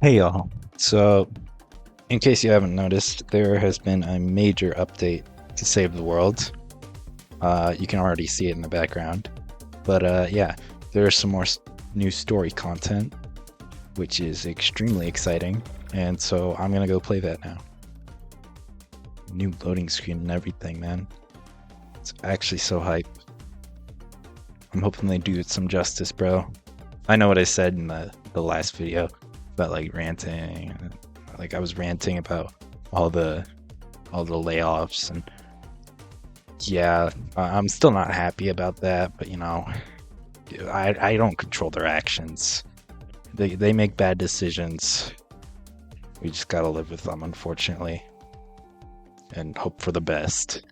Hey y'all. So, in case you haven't noticed, there has been a major update to Save the World. You can already see it in the background. But yeah, there's some more new story content, which is extremely exciting. And so I'm gonna go play that now. New loading screen and everything, man. It's actually so hype. I'm hoping they do it some justice, bro. I know what I said in the last video about like ranting. Like I was ranting about all the layoffs, and yeah, I'm still not happy about that, but I don't control their actions. They make bad decisions. We just gotta live with them, unfortunately, and hope for the best.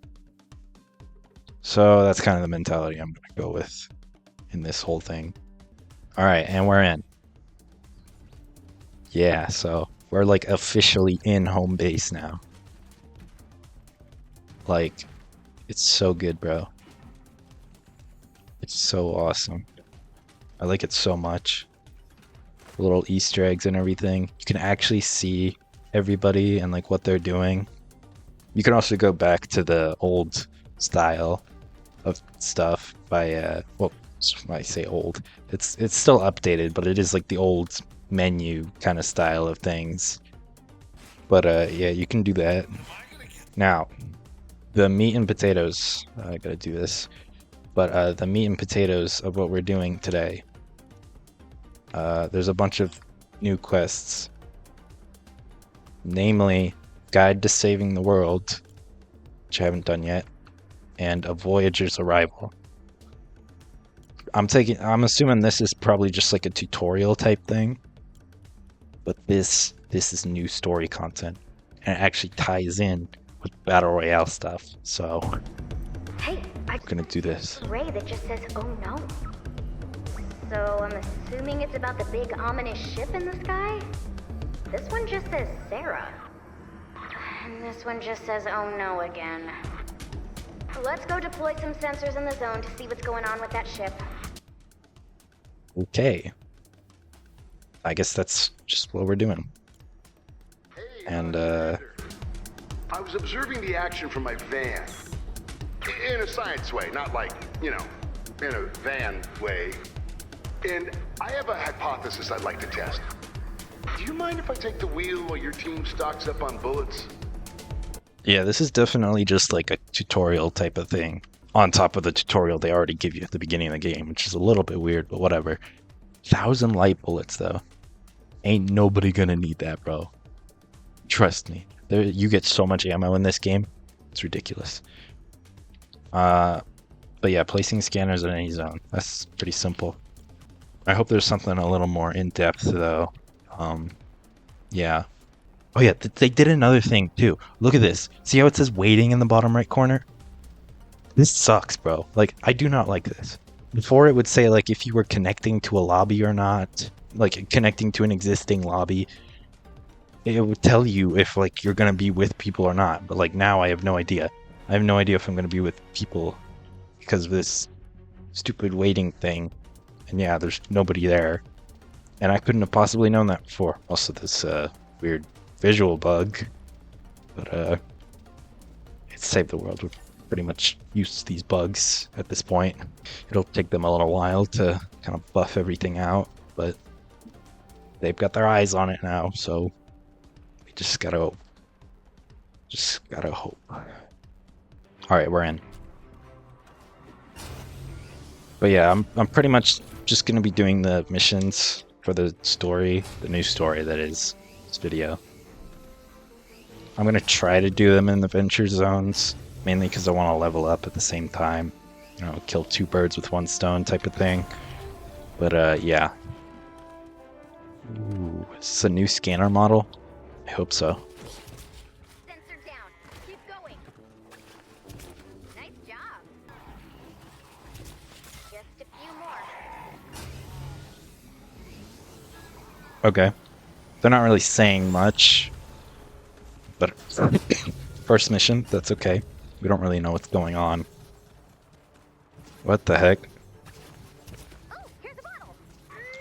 So that's kind of the mentality I'm gonna go with in this whole thing. All right, and we're in. Yeah, so we're like officially in home base now. Like, it's so good, bro. It's so awesome. I like it so much. Little Easter eggs and everything. You can actually see everybody and like what they're doing. You can also go back to the old style of stuff by well, I say old. It's still updated, but it is like the old menu kind of style of things. But yeah, you can do that. Now, the meat and potatoes, I gotta do this. But the meat and potatoes of what we're doing today. There's a bunch of new quests, namely Guide to Saving the World, which I haven't done yet, and A Voyager's Arrival. I'm assuming this is probably just like a tutorial type thing, but this is new story content, and it actually ties in with Battle Royale stuff. So Hey, I'm gonna do this. Ray that just says, oh no. So I'm assuming it's about the big ominous ship in the sky? This one just says Sarah. And this one just says, oh no again. Let's go deploy some sensors in the zone to see what's going on with that ship. Okay. I guess that's just what we're doing. Hey, And I was observing the action from my van. In a science way, not like, in a van way. And I have a hypothesis I'd like to test. Do you mind if I take the wheel while your team stocks up on bullets? yeah, this is definitely just like a tutorial type of thing on top of the tutorial they already give you at the beginning of the game, which is a little bit weird, but whatever. 1,000 light bullets though. Ain't nobody gonna need that, bro. Trust me. You get so much ammo in this game. It's ridiculous. But yeah, placing scanners in any zone. That's pretty simple. I hope there's something a little more in depth though. Yeah. Oh yeah, they did another thing too. Look at this. See how it says waiting in the bottom right corner? This sucks, bro. Like, I do not like this. Before it would say like if you were connecting to a lobby or not, like connecting to an existing lobby, it would tell you if like you're gonna be with people or not. But like now I have no idea. I have no idea if I'm gonna be with people because of this stupid waiting thing. And yeah, there's nobody there. And I couldn't have possibly known that before. Also this weird visual bug. But it's saved the world. We're pretty much used to these bugs at this point. It'll take them a little while to kind of buff everything out, but they've got their eyes on it now, so we just gotta hope. Alright, we're in. But yeah, I'm pretty much just gonna be doing the missions for the story, the new story that is this video. I'm gonna try to do them in the venture zones, mainly because I want to level up at the same time. Kill two birds with one stone type of thing. But yeah. Ooh, is this a new scanner model? I hope so. Sensor down. Keep going. Nice job. Just a few more. Okay. They're not really saying much. But first mission, that's okay. We don't really know what's going on. What the heck? Oh, here's a bottle.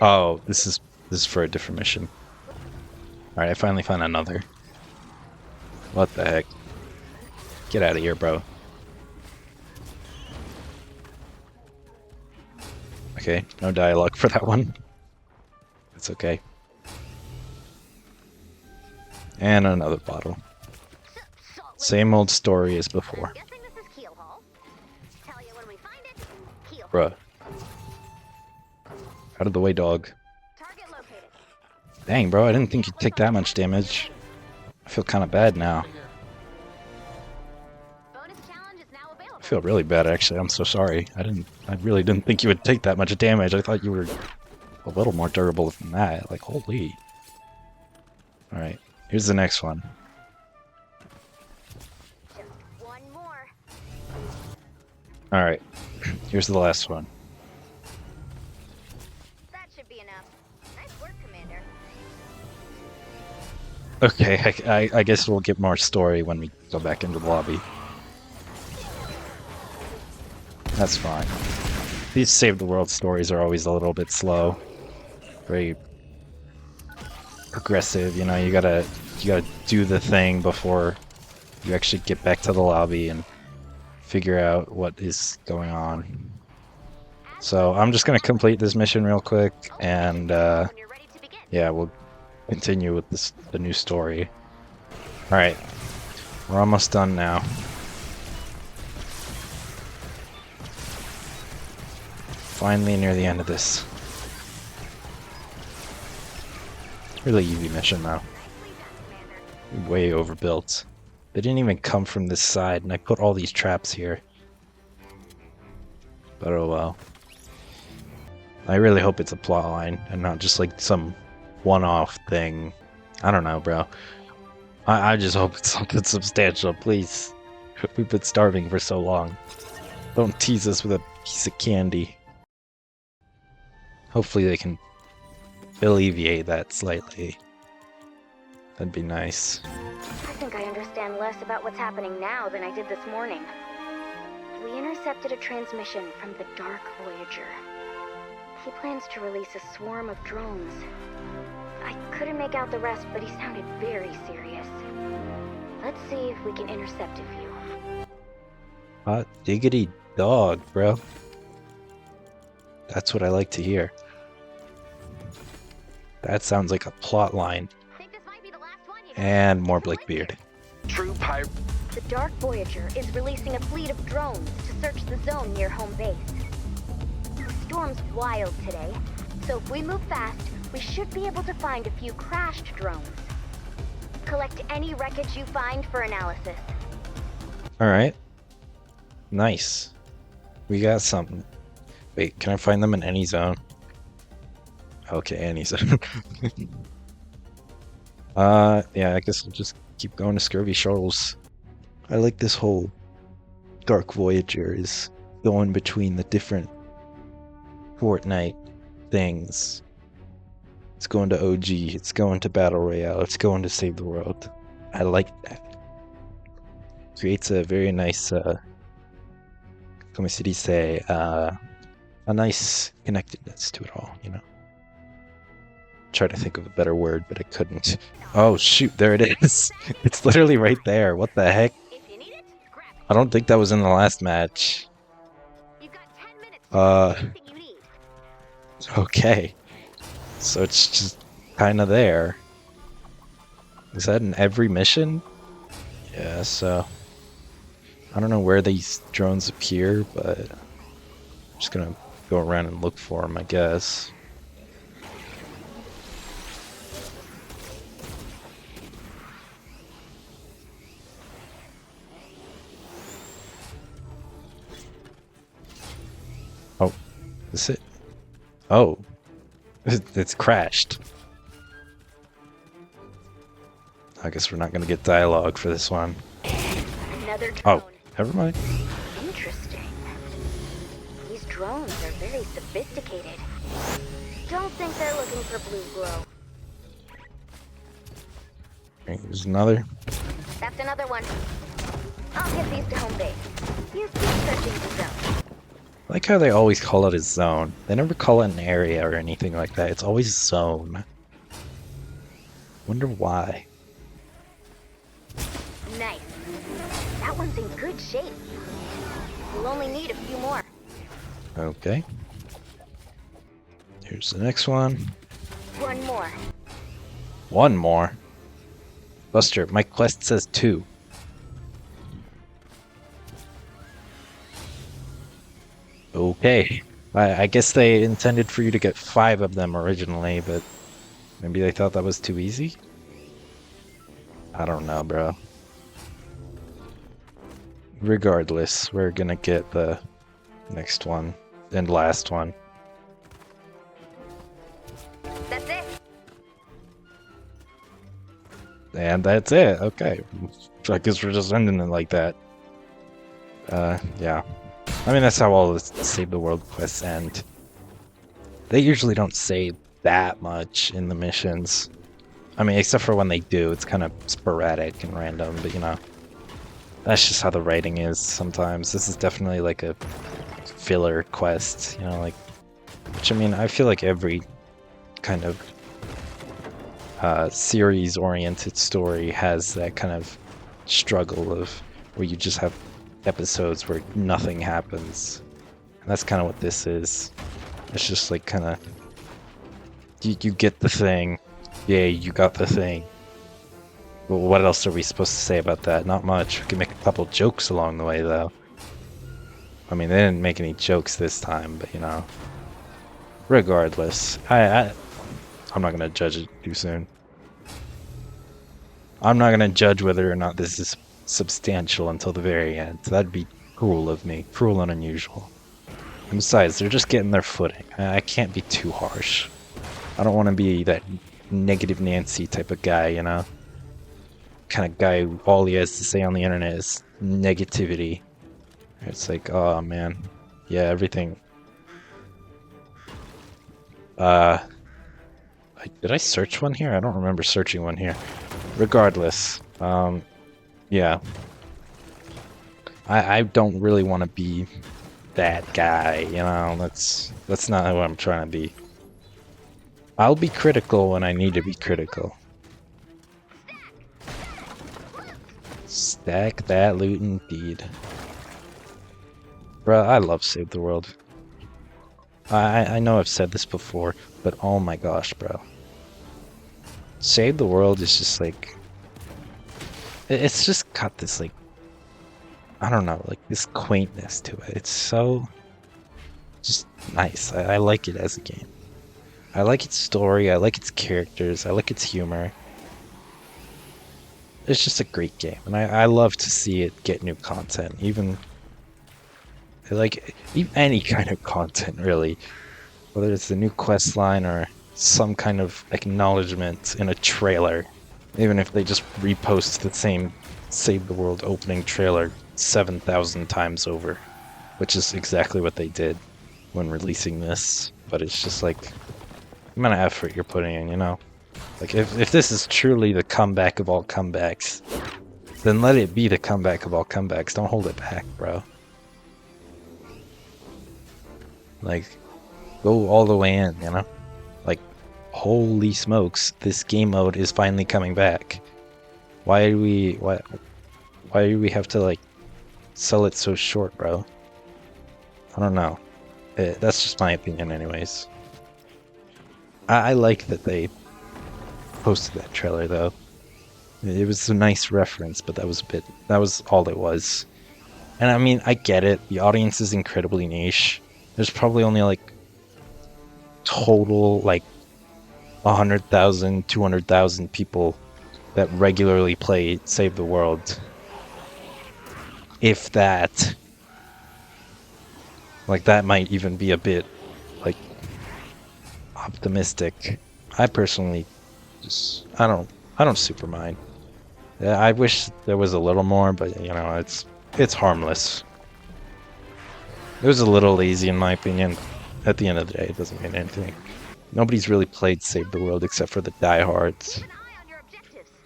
Oh, this is for a different mission. Alright, I finally found another. What the heck? Get out of here, bro. Okay, no dialogue for that one. It's okay. And another bottle. Same old story as before. Bruh. Out of the way, dog. Dang, bro, I didn't think you'd take that much damage. I feel kind of bad now. I feel really bad, actually. I'm so sorry. I really didn't think you would take that much damage. I thought you were a little more durable than that. Like, holy. Alright, here's the next one. Alright, here's the last one. That should be enough. Nice work, Commander. Okay, I guess we'll get more story when we go back into the lobby. That's fine. These Save the World stories are always a little bit slow. Very progressive, you know, you gotta do the thing before you actually get back to the lobby and figure out what is going on. So I'm just gonna complete this mission real quick, and yeah, we'll continue with the new story. Alright, we're almost done now. Finally near the end of this. Really easy mission though. Way overbuilt. They didn't even come from this side, and I put all these traps here. But oh well. I really hope it's a plot line and not just like some one-off thing. I don't know, bro. I just hope it's something substantial, please. We've been starving for so long. Don't tease us with a piece of candy. Hopefully they can alleviate that slightly. That'd be nice. I think I understand less about what's happening now than I did this morning. We intercepted a transmission from the Dark Voyager. He plans to release a swarm of drones. I couldn't make out the rest, but he sounded very serious. Let's see if we can intercept a few. Hot diggity dog, bro. That's what I like to hear. That sounds like a plot line. And more Blackbeard. True pirate. The Dark Voyager is releasing a fleet of drones to search the zone near home base. The storm's wild today, so if we move fast, we should be able to find a few crashed drones. Collect any wreckage you find for analysis. Alright. Nice. We got something. Wait, can I find them in any zone? Okay, any zone. Yeah, I guess we'll just keep going to Scurvy Shoals. I like this whole Dark Voyager is going between the different Fortnite things. It's going to OG, it's going to Battle Royale, it's going to Save the World. I like that. Creates a very nice, como se dice, a nice connectedness to it all, you know? Try to think of a better word, but I couldn't. Oh shoot, there it is. It's literally right there. What the heck? I don't think that was in the last match. Okay. So it's just kind of there. Is that in every mission? Yeah, so I don't know where these drones appear, but I'm just gonna go around and look for them, I guess. Oh, is it? Oh, it's crashed. I guess we're not gonna get dialogue for this one. Another drone. Oh, never mind. Interesting. These drones are very sophisticated. Don't think they're looking for blue glow. Here's another. That's another one. I'll get these to home base. You keep searching the zone. I like how they always call it a zone. They never call it an area or anything like that. It's always zone. Wonder why. Nice. That one's in good shape. We'll only need a few more. Okay. Here's the next one. One more. One more. Buster, my quest says 2. Okay. I guess they intended for you to get 5 of them originally, but maybe they thought that was too easy? I don't know, bro. Regardless, we're gonna get the next one and last one. That's it. And that's it. Okay. I guess we're just ending it like that. Yeah. I mean, that's how all the Save the World quests end. They usually don't say that much in the missions. I mean, except for when they do, it's kind of sporadic and random, but you know, that's just how the writing is sometimes. This is definitely like a filler quest, you know, like, which I mean, I feel like every kind of series-oriented story has that kind of struggle of where you just have episodes where nothing happens. And that's kind of what this is. It's just like kind of you get the thing. Yay, you got the thing. Well, what else are we supposed to say about that? Not much. We can make a couple jokes along the way, though. I mean, they didn't make any jokes this time, but you know. Regardless, I'm not gonna judge it too soon. I'm not gonna judge whether or not this is substantial until the very end. That'd be cruel of me, cruel and unusual. And besides, they're just getting their footing. I can't be too harsh. I don't want to be that negative Nancy type of guy, you know? Kind of guy who all he has to say on the internet is negativity. It's like, oh man, yeah, everything. Did I search one here? I don't remember searching one here. Regardless, yeah. I don't really want to be that guy, you know? That's not what I'm trying to be. I'll be critical when I need to be critical. Stack that loot indeed. Bruh, I love Save the World. I know I've said this before, but oh my gosh, bro. Save the World is just like... It's just got this like... I don't know, like this quaintness to it. It's so... just nice. I like it as a game. I like its story, I like its characters, I like its humor. It's just a great game, and I love to see it get new content, even any kind of content, really. Whether it's a new quest line or some kind of acknowledgement in a trailer. Even if they just repost the same Save the World opening trailer 7,000 times over. Which is exactly what they did when releasing this. But it's just like, the amount of effort you're putting in, you know? Like, if this is truly the comeback of all comebacks, then let it be the comeback of all comebacks. Don't hold it back, bro. Like, go all the way in, you know? Like, holy smokes, this game mode is finally coming back. Why do we have to, like, sell it so short, bro? I don't know. That's just my opinion anyways. I like that they posted that trailer, though. It was a nice reference, but that was all it was. And I mean, I get it. The audience is incredibly niche. There's probably only like total like 100,000, 200,000 people that regularly play Save the World. If that. Like, that might even be a bit like optimistic. I personally just I don't super mind. Yeah, I wish there was a little more, but you know, it's harmless. It was a little lazy in my opinion. At the end of the day, it doesn't mean anything. Nobody's really played Save the World except for the diehards.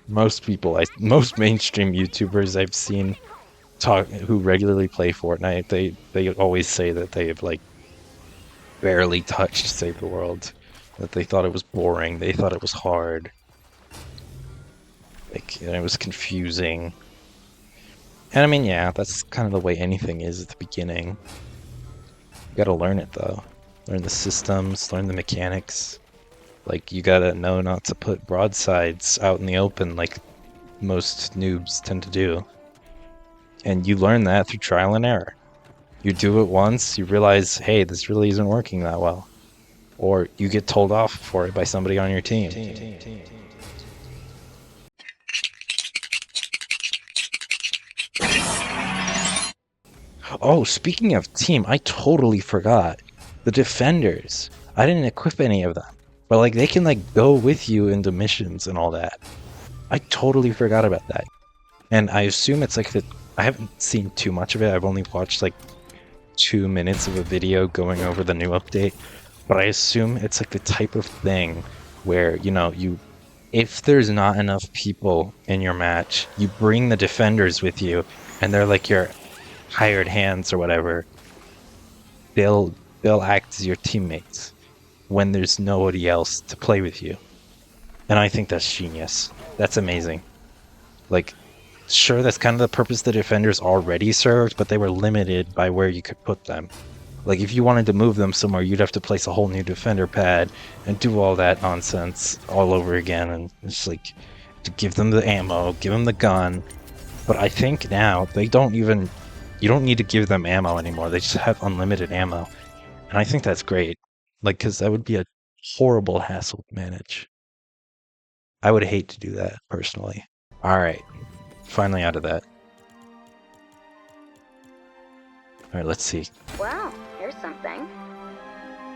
Most mainstream YouTubers I've seen who regularly play Fortnite, they always say that they've like barely touched Save the World. That they thought it was boring, they thought it was hard. Like, it was confusing. And I mean, yeah, that's kind of the way anything is at the beginning. You gotta learn it though. Learn the systems, learn the mechanics. Like, you gotta know not to put broadsides out in the open like most noobs tend to do. And you learn that through trial and error. You do it once, you realize, hey, this really isn't working that well. Or you get told off for it by somebody on your team. Oh, speaking of team, I totally forgot. The defenders. I didn't equip any of them. But like they can like go with you into missions and all that. I totally forgot about that. And I assume it's like I haven't seen too much of it. I've only watched like 2 minutes of a video going over the new update. But I assume it's like the type of thing where, you know, if there's not enough people in your match, you bring the defenders with you and they're like your hired hands or whatever. They'll act as your teammates when there's nobody else to play with you. And I think that's genius. That's amazing. Like, sure, that's kind of the purpose the defenders already served, but they were limited by where you could put them. Like, if you wanted to move them somewhere, you'd have to place a whole new defender pad and do all that nonsense all over again. And it's like, to give them the ammo, give them the gun. But I think now, you don't need to give them ammo anymore. They just have unlimited ammo. And I think that's great. Like, because that would be a horrible hassle to manage. I would hate to do that, personally. Alright, finally out of that. Alright, let's see. Well, here's something.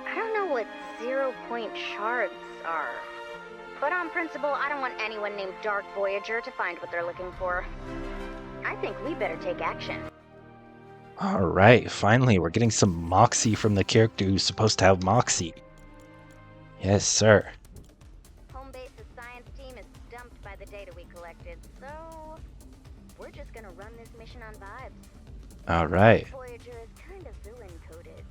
I don't know what 0-point shards are. But on principle, I don't want anyone named Dark Voyager to find what they're looking for. I think we better take action. Alright, finally, we're getting some moxie from the character who's supposed to have moxie. Yes, sir. Home base's science team is stumped by the data we collected, so we're just gonna run this mission on vibes. Alright. Voyager is kind of villain-coded,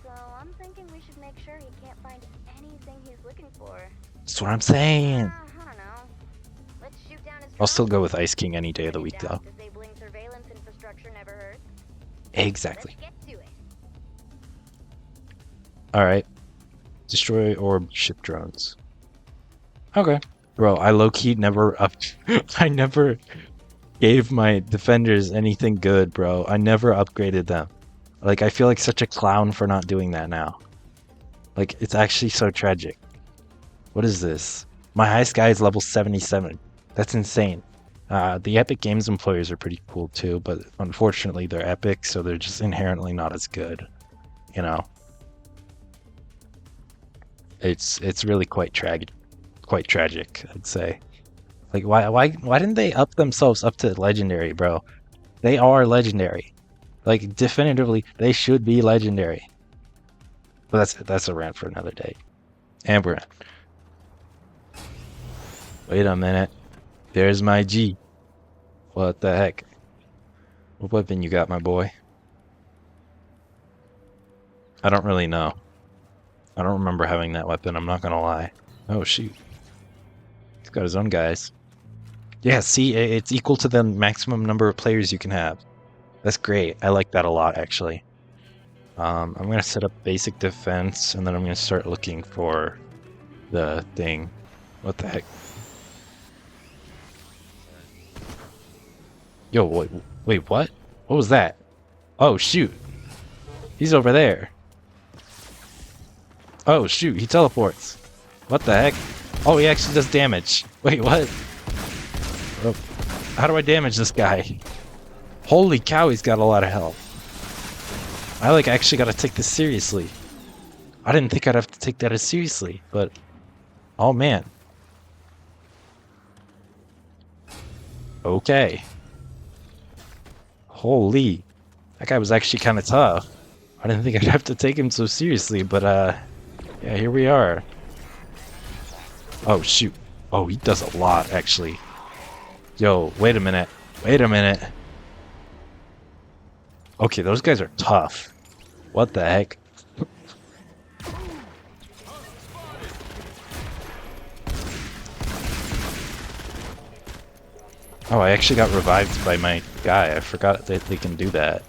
so I'm thinking we should make sure he can't find anything he's looking for. That's what I'm saying. I don't know. Let's shoot down his I'll still drone. go with Ice King any day of the week, though. Disabling surveillance infrastructure never hurts. Exactly. Let's get to it. Alright. Destroy orb ship drones. Okay. Bro, I low-key never I never gave my defenders anything good, bro. I never upgraded them. Like, I feel like such a clown for not doing that now. Like, it's actually so tragic. What is this? My highest guy is level 77. That's insane. The Epic Games employers are pretty cool too, but unfortunately they're Epic, so they're just inherently not as good. You know? It's really quite tragic, I'd say. Like, why didn't they up themselves up to legendary, bro? They are legendary. Like, definitively, they should be legendary. But that's a rant for another day. And we're in. Wait a minute. There's my G. What the heck? What weapon you got, my boy? I don't really know. I don't remember having that weapon, I'm not gonna lie. Oh, shoot. He's got his own guys. Yeah, see, it's equal to the maximum number of players you can have. That's great. I like that a lot, actually. I'm gonna set up basic defense, and then I'm gonna start looking for the thing. What the heck? Yo, wait, what? What was that? Oh, shoot. He's over there. Oh, shoot, he teleports. What the heck? Oh, he actually does damage. Wait, what? Oh, how do I damage this guy? Holy cow, he's got a lot of health. I, like, actually gotta take this seriously. I didn't think I'd have to take that as seriously, but... Oh, man. Okay. Holy. That guy was actually kind of tough. I didn't think I'd have to take him so seriously, but, yeah, here we are. Oh, shoot. Oh, he does a lot, actually. Yo, wait a minute. Wait a minute. Okay, those guys are tough. What the heck? Oh, I actually got revived by my guy. I forgot that they can do that.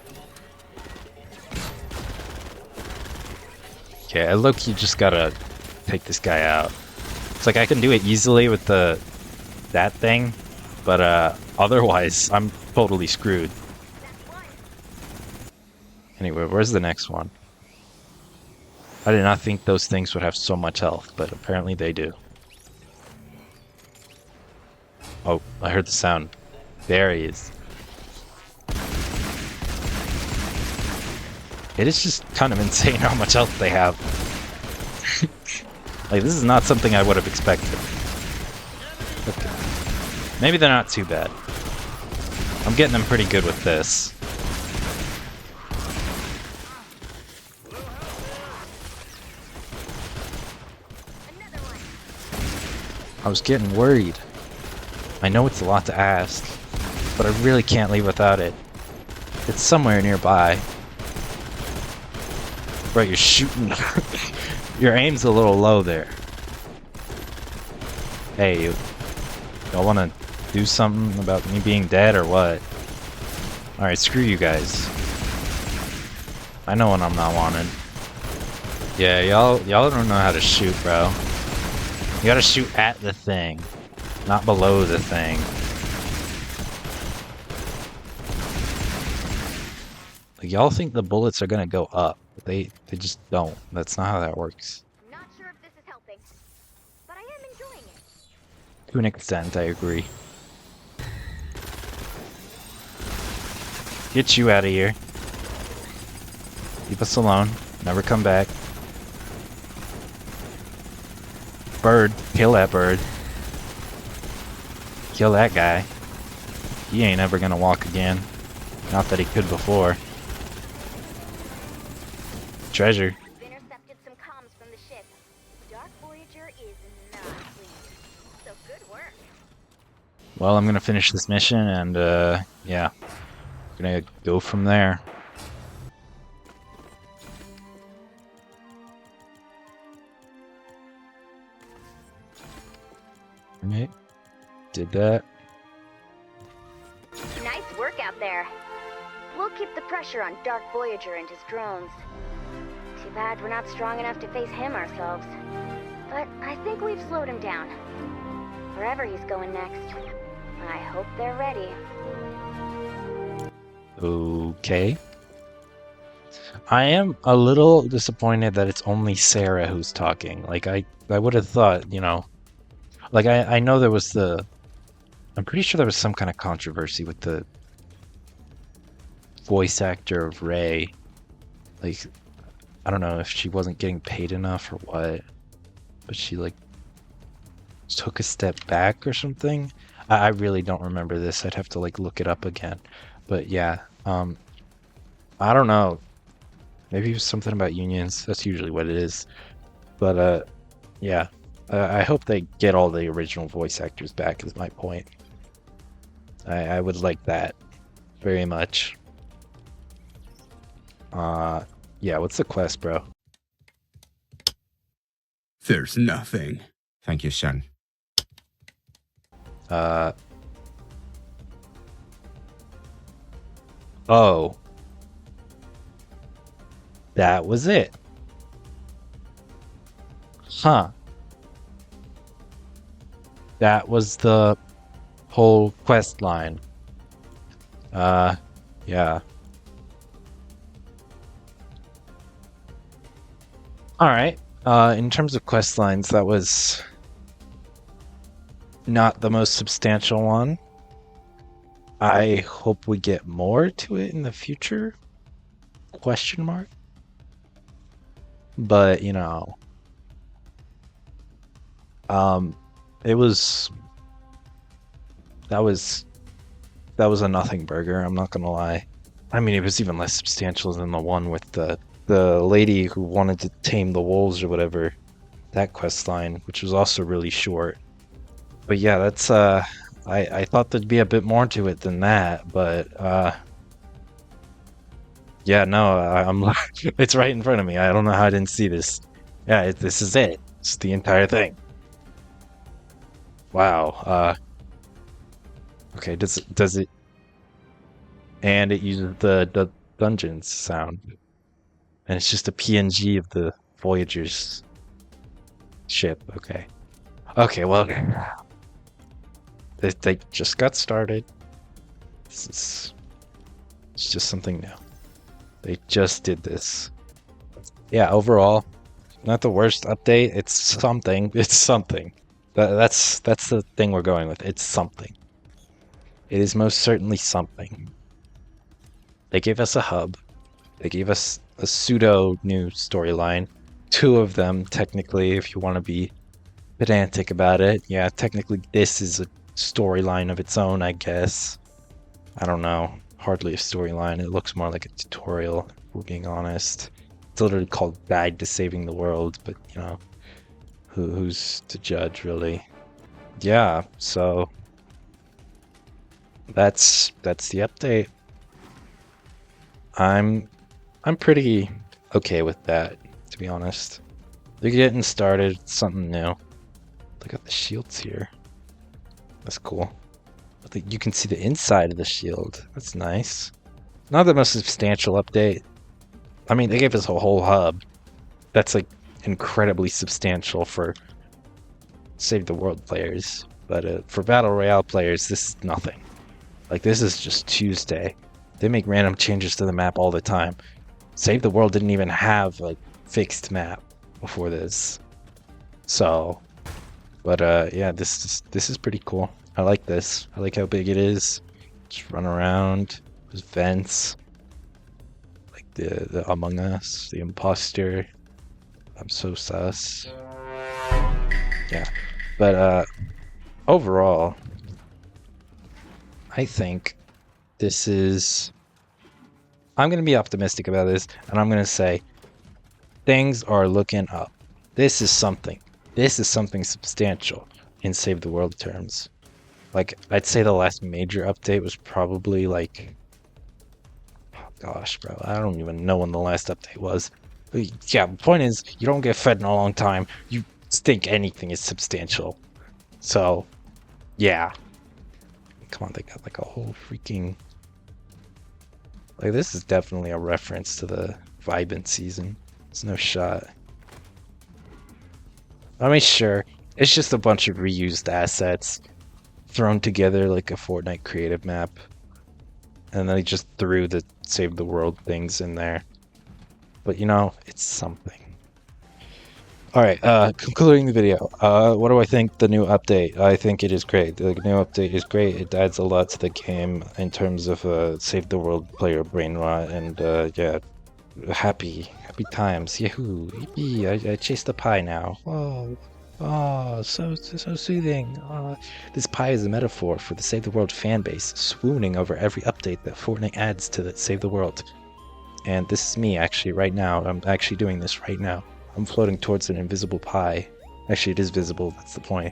Okay, I low-key just gotta take this guy out. It's like I can do it easily with that thing, but otherwise I'm totally screwed. Anyway, where's the next one? I did not think those things would have so much health, but apparently they do. Oh, I heard the sound. There he is. It is just kind of insane how much health they have. Like, this is not something I would have expected. Okay. Maybe they're not too bad. I'm getting them pretty good with this. I was getting worried. I know it's a lot to ask, but I really can't leave without it. It's somewhere nearby. Right, you're shooting. Your aim's a little low there. Hey, y'all wanna do something about me being dead or what? Alright, screw you guys. I know when I'm not wanted. Yeah, y'all don't know how to shoot, bro. You gotta shoot at the thing, not below the thing. Like, y'all think the bullets are gonna go up. They just don't. That's not how that works. Not sure if this is helping, but I am enjoying it. To an extent, I agree. Get you out of here. Leave us alone. Never come back. Bird. Kill that bird. Kill that guy. He ain't ever gonna walk again. Not that he could before. Treasure. We've intercepted some comms from the ship. Dark Voyager is not pleased. So good work. Well, I'm gonna finish this mission and, yeah. Gonna go from there. Alright. Did that. Nice work out there. We'll keep the pressure on Dark Voyager and his drones. Too bad we're not strong enough to face him ourselves. But I think we've slowed him down. Wherever he's going next, I hope they're ready. Okay. I am a little disappointed that it's only Sarah who's talking. Like, I would have thought, you know... Like, I know there was the... I'm pretty sure there was some kind of controversy with the voice actor of Rey. Like, I don't know if she wasn't getting paid enough or what. But she, like, took a step back or something. I really don't remember this. I'd have to, like, look it up again. But, yeah. I don't know. Maybe it was something about unions. That's usually what it is. But, yeah. I hope they get all the original voice actors back, is my point. I would like that very much. Yeah, what's the quest, bro? There's nothing. Thank you, Shen. Oh. That was it. Huh. That was the whole quest line. Yeah. Alright. In terms of quest lines, that was not the most substantial one. I hope we get more to it in the future? Question mark? But, you know... it was... That was a nothing burger, I'm not gonna lie. I mean, it was even less substantial than the one with the lady who wanted to tame the wolves or whatever. That quest line, which was also really short. But yeah, that's, I thought there'd be a bit more to it than that, but, yeah, no, I'm it's right in front of me. I don't know how I didn't see this. Yeah, this is it. It's the entire thing. Wow, Okay, does it? And it uses the dungeons sound, and it's just a PNG of the Voyager's ship. Okay. Okay. Well, they just got started. This is it's just something new. They just did this. Yeah. Overall, not the worst update. It's something. It's something. That's the thing we're going with. It's something. It is most certainly something. They gave us a hub. They gave us a pseudo new storyline. Two of them, technically, if you want to be pedantic about it. Yeah, technically, this is a storyline of its own, I guess. I don't know. Hardly a storyline. It looks more like a tutorial, if we're being honest. It's literally called Guide to Saving the World, but, you know, who's to judge, really? Yeah, so that's the update. I'm pretty okay with that, to be honest. They're getting started, something new. Look at the shields here. That's cool. I think you can see the inside of the shield. That's nice. Not the most substantial update. I mean, they gave us a whole hub. That's like incredibly substantial for Save the World players. But for Battle Royale players, this is nothing. Like, this is just Tuesday. They make random changes to the map all the time. Save the World didn't even have like fixed map before this. So, but yeah, this is pretty cool. I like this. I like how big it is. Just run around. There's vents. Like the Among Us, the imposter. I'm so sus. Yeah. But overall, I think this is... I'm going to be optimistic about this, and I'm going to say things are looking up. This is something. This is something substantial in Save the World terms. Like, I'd say the last major update was probably like... Oh gosh, bro, I don't even know when the last update was. But yeah, the point is, you don't get fed in a long time. You think anything is substantial. So, yeah. Come on, they got like a whole freaking... Like, this is definitely a reference to the Vibant season. There's no shot. I mean, sure, it's just a bunch of reused assets thrown together like a Fortnite creative map. And then they just threw the Save the World things in there. But, you know, it's something. Alright, concluding the video. What do I think the new update? I think it is great. The new update is great. It adds a lot to the game in terms of Save the World player brain rot, and yeah, happy times. Yahoo! Yippee! I chased the pie now. Oh, so soothing. This pie is a metaphor for the Save the World fan base, swooning over every update that Fortnite adds to the Save the World. And this is me actually right now. I'm actually doing this right now. I'm floating towards an invisible pie. Actually, it is visible, that's the point.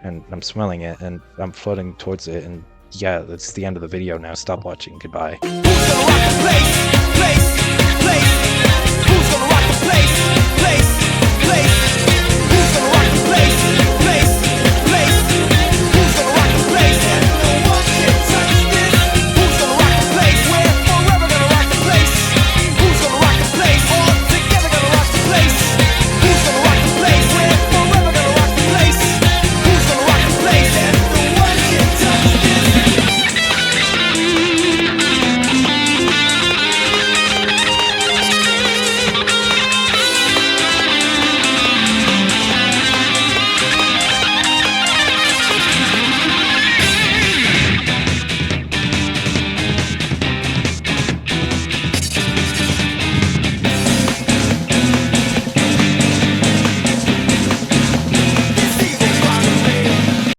And I'm smelling it, and I'm floating towards it, and yeah, that's the end of the video now. Stop watching. Goodbye.